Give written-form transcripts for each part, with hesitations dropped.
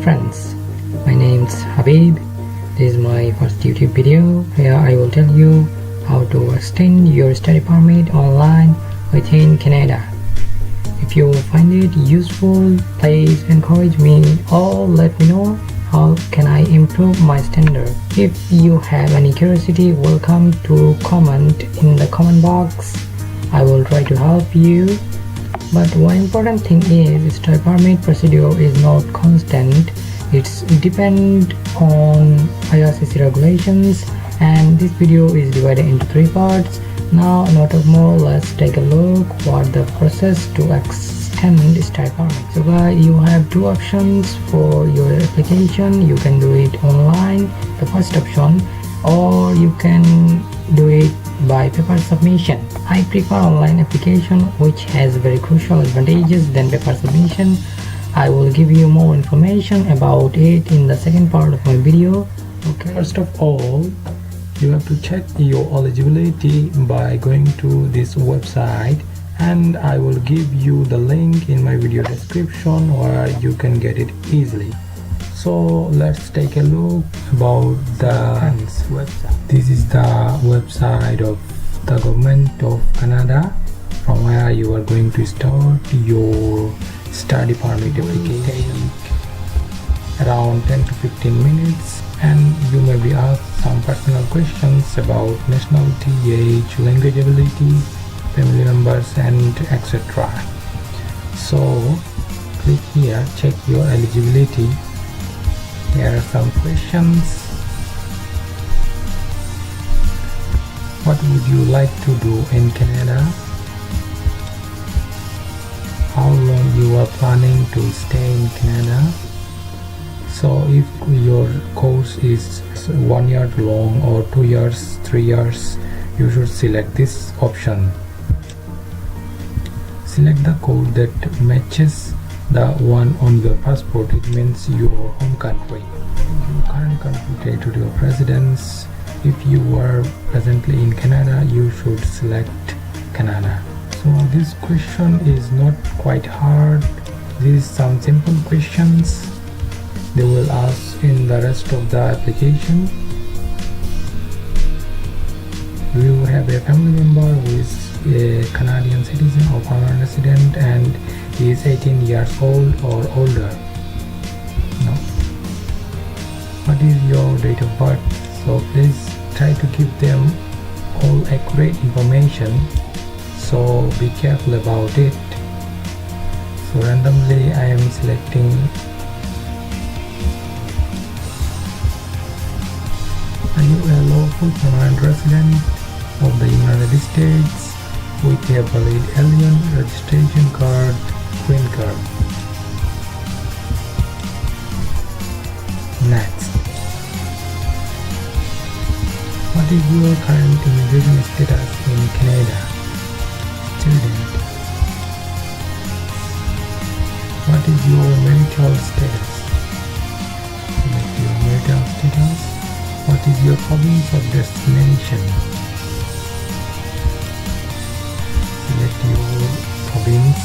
friends, my name's Habib. This is my first YouTube video. Here I will tell you how to extend your study permit online within Canada. If you find it useful, please encourage me or let me know how can I improve my standard. If you have any curiosity, welcome to comment in the comment box. I will try to help you. But one important thing is study permit procedure is not constant. It's depend on IRCC regulations, and this video is divided into 3 parts. Now, not of more, let's take a look what the process to extend study permit. So guys, you have 2 options for your application. You can do it online, the first option, or you can do it by paper submission. I prefer online application, which has very crucial advantages than paper submission. I will give you more information about it in the second part of my video. Okay, first of all, you have to check your eligibility by going to this website, and I will give you the link in my video description where you can get it easily. So let's take a look about the website. This is the website of the government of Canada, from where you are going to start your study permit application. Around 10 to 15 minutes, and you may be asked some personal questions about nationality, age, language ability, family members, and etc. So click here, check your eligibility. Here are some questions. What would you like to do in Canada? How long you are planning to stay in Canada? So if your course is 1 year long or 2 years, 3 years, you should select this option. Select the code that matches the one on your passport. It means your home country. Your current country, territory of residence. If you are presently in Canada, you should select Canada. So this question is not quite hard. These some simple questions they will ask in the rest of the application. Do you have a family member who is a Canadian citizen or permanent resident and he is 18 years old or older? No. What is your date of birth? So please try to give them all accurate information, so be careful about it. So randomly I am selecting. Are you a lawful permanent resident of the United States with a valid alien registration card, green card? Next. What is your current immigration status in Canada? Student. What is your marital status? Select your marital status. What is your province of destination? Select your province.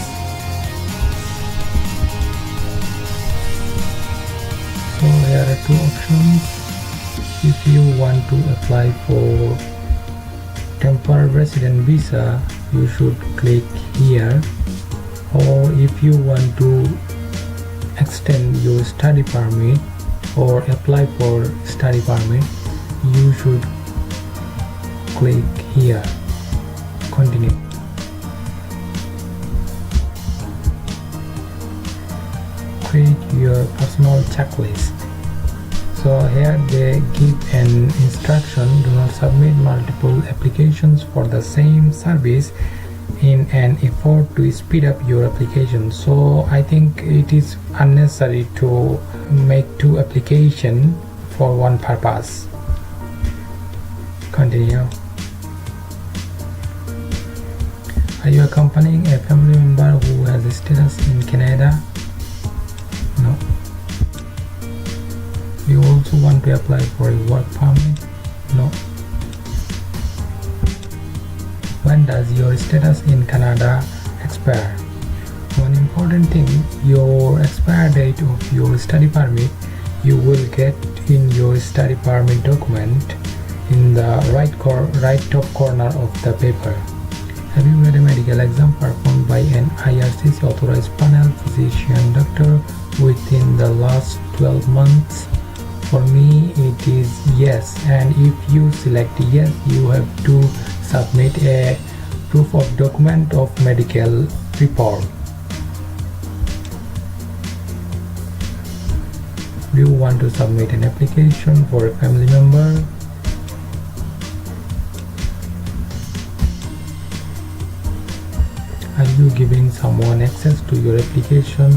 So here are 2 options. If you want to apply for temporary resident visa, you should click here. Or if you want to extend your study permit or apply for study permit, you should click here, continue. Create your personal checklist. So here they give an instruction: do not submit multiple applications for the same service in an effort to speed up your application. So I think it is unnecessary to make 2 applications for one purpose. Continue. Are you accompanying a family member who has a status in Canada? No. You also want to apply for a work permit? No. When does your status in Canada expire? One important thing, your expire date of your study permit you will get in your study permit document in the right top corner of the paper. Have you had a medical exam performed by an IRCC authorized panel physician doctor within the last 12 months? For me it is yes, and if you select yes, you have to submit a proof of document of medical report. Do you want to submit an application for a family member? Are you giving someone access to your application?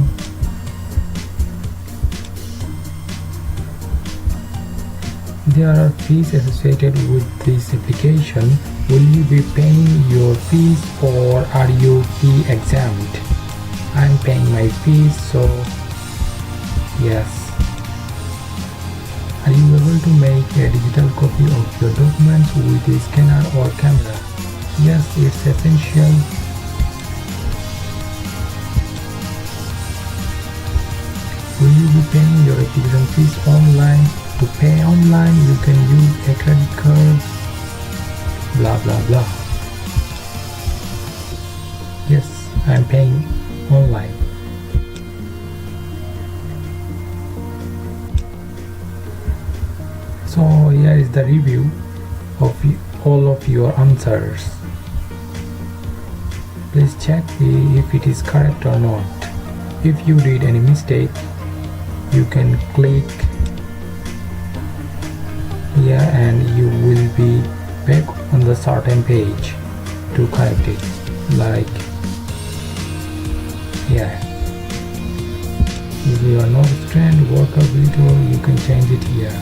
There are fees associated with this application. Will you be paying your fees or are you fee exempt? I'm paying my fees, so yes. Are you able to make a digital copy of your documents with a scanner or camera? Yes, it's essential. Will you be paying your application fees online? To pay online, you can use a credit card, blah blah blah. Yes, I am paying online. So here is the review of all of your answers. Please check if it is correct or not. If you did any mistake, you can click here and you will be back on the certain page to correct it, like here. If you are not a student, worker, visitor, you can change it here.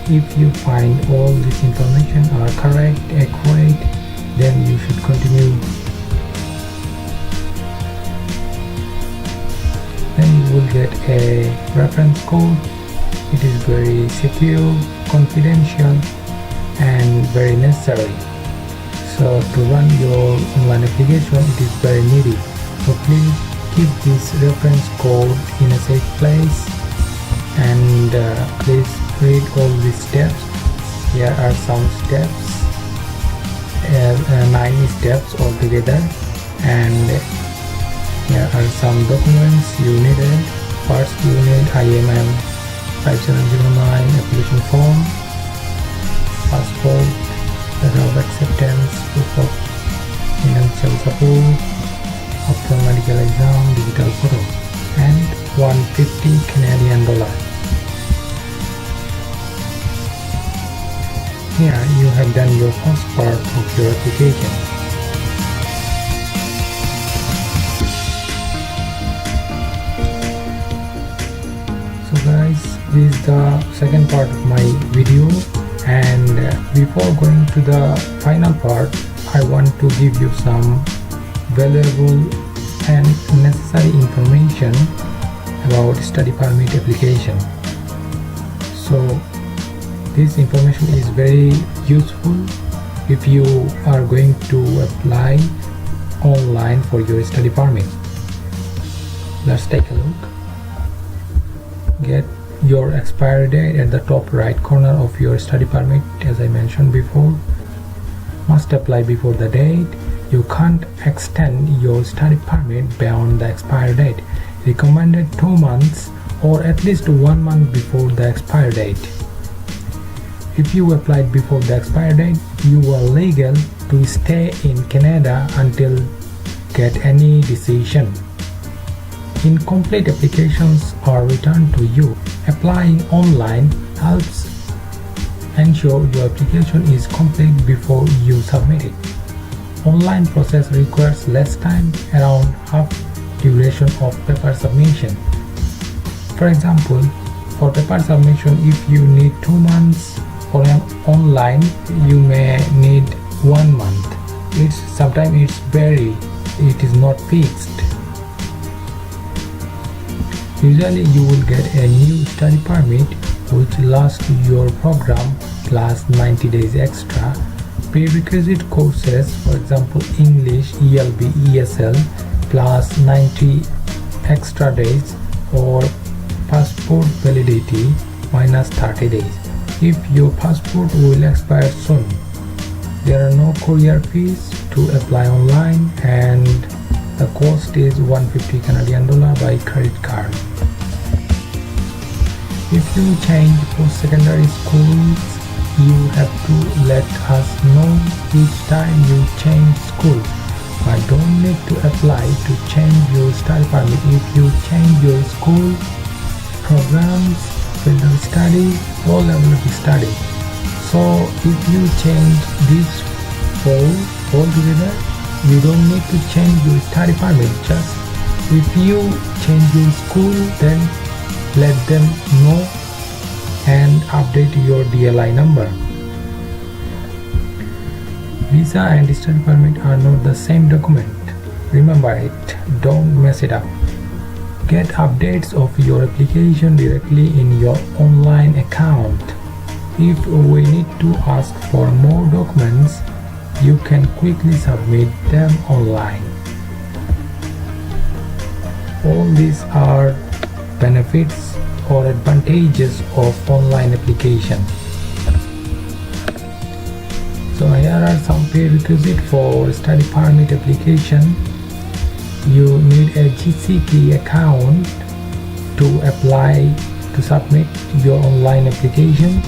If you find all this information are correct, accurate, then you should continue. Then you will get a reference code. It is very secure, confidential, and very necessary. So to run your online application, it is very needy. So please keep this reference code in a safe place, and please read all these steps. Here are some steps, 9 steps altogether, and here are some documents you needed. First, you need IMM 5709 application form, passport, letter of acceptance, proof of financial support, after medical exam, digital photo, and 150 Canadian dollar. Here you have done your first part of your application. So guys, this is the second part of my video, and before going to the final part, I want to give you some valuable and necessary information about study permit application. So this information is very useful if you are going to apply online for your study permit. Let's take a look. Get your expiry date at the top right corner of your study permit. As I mentioned before, must apply before the date. You can't extend your study permit beyond the expiry date. Recommended 2 months or at least 1 month before the expiry date. If you applied before the expiry date, you are legal to stay in Canada until get any decision. Incomplete applications are returned to you. Applying online helps ensure your application is complete before you submit it. Online process requires less time, around half duration of paper submission. For example, for paper submission, if you need 2 months, for an online you may need 1 month. Sometimes it's vary, it is not fixed. Usually you will get a new study permit which lasts your program plus 90 days extra prerequisite courses, for example English, ELB, ESL plus 90 extra days, or passport validity minus 30 days. If your passport will expire soon, there are no courier fees to apply online, and the cost is 150 Canadian dollar by credit card. If you change post-secondary schools, you have to let us know each time you change school, but don't need to apply to change your study permit if you change your school, programs, field of study, or level of study. So if you change these four altogether, you don't need to change your study permit. Just if you change your school, then let them know and update your DLI number. Visa and study permit are not the same document. Remember it, don't mess it up. Get updates of your application directly in your online account. If we need to ask for more documents, you can quickly submit them online. All these are benefits or advantages of online application. So here are some prerequisites for study permit application. You need a GCK account to apply to submit your online application.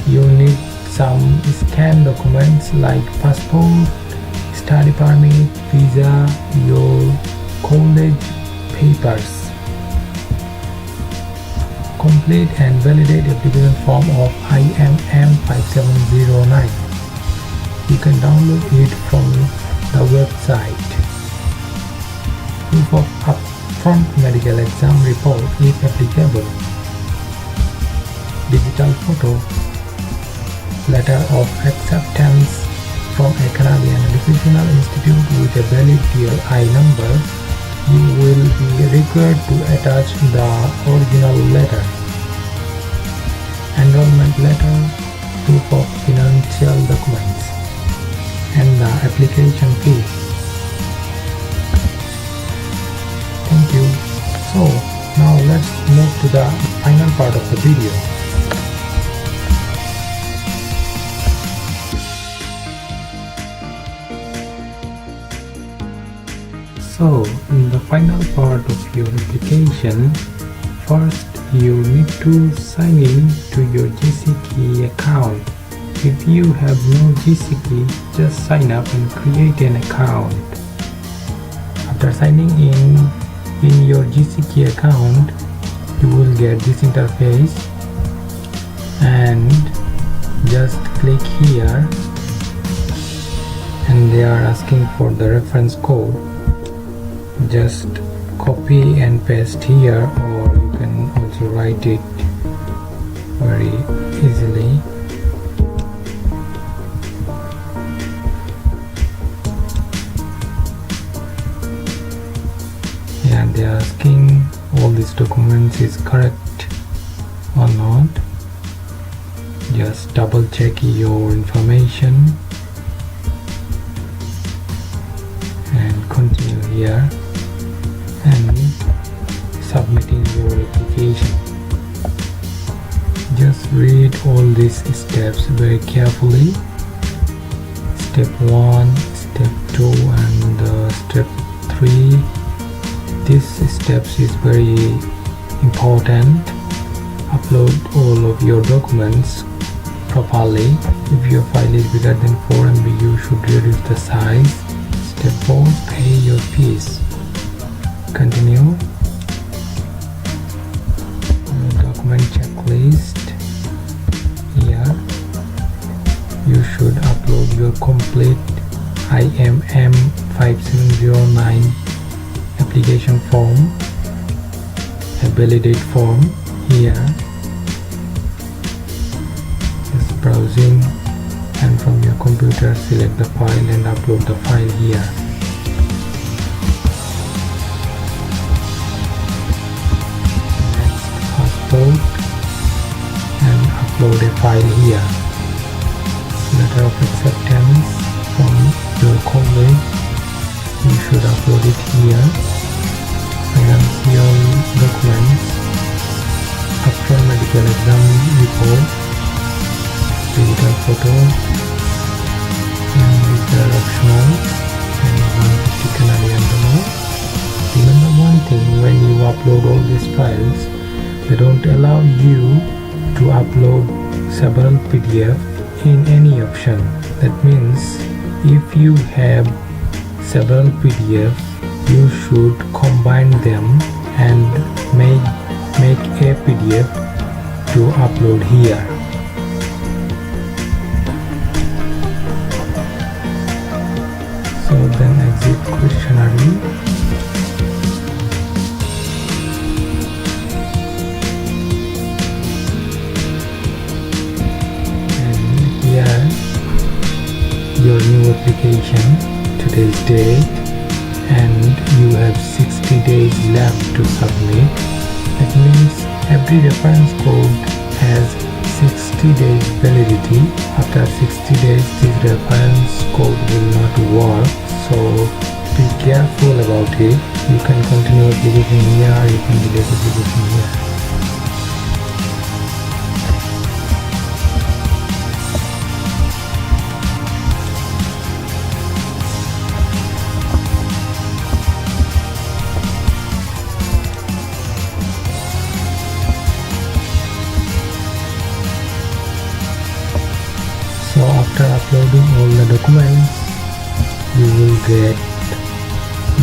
You need some scanned documents like passport, study permit, visa, your college papers. Complete and validate application form of IMM 5709. You can download it from the website. Proof of upfront medical exam report if applicable. Digital photo. Letter of acceptance from a Canadian educational institute with a valid DLI number. You will be required to attach the original letter. Enrollment letter, proof of financial documents, and the application fee. Thank you. So now let's move to the final part of the video. So in the final part of your application, first you need to sign in to your GCK account. If you have no GCK, just sign up and create an account. After signing in your GCK account, you will get this interface, and just click here, and they are asking for the reference code. Just copy and paste here, or you can also write it very easily. Yeah, they are asking all these documents is correct or not. Just double check your information and continue here and submitting your application. Just read all these steps very carefully. Step 1, step 2, and step 3. These steps is very important. Upload all of your documents properly. If your file is bigger than 4 MB, you should reduce the size. Step 4, pay your fees. Continue. Document checklist. Here you should upload your complete IMM 5709 application form, a validate form. Here just browsing, and from your computer select the file and upload the file here. And upload a file here. Letter of acceptance, college, you should upload it here. Financial documents, actual medical exam report, digital photo, and these are optional, and 150 Canadian dollar. Remember one thing, when you upload all these files, they don't allow you to upload several PDF in any option. That means if you have several PDF, you should combine them and make a PDF to upload here. So then exit questionnaire. Your new application, today's date, and you have 60 days left to submit. That means every reference code has 60 days validity. After 60 days this reference code will not work, so be careful about it. You can continue application here, you can delete application here. So after uploading all the documents, you will get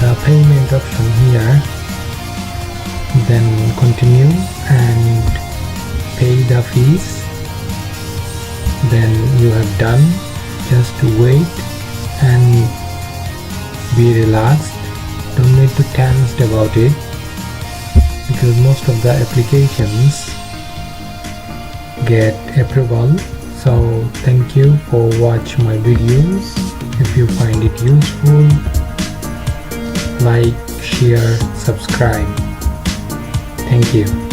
the payment option here. Then continue and pay the fees. Then you have done. Just wait and be relaxed. Don't need to tense about it, because most of the applications get approval. So thank you for watching my videos. If you find it useful, like, share, subscribe. Thank you.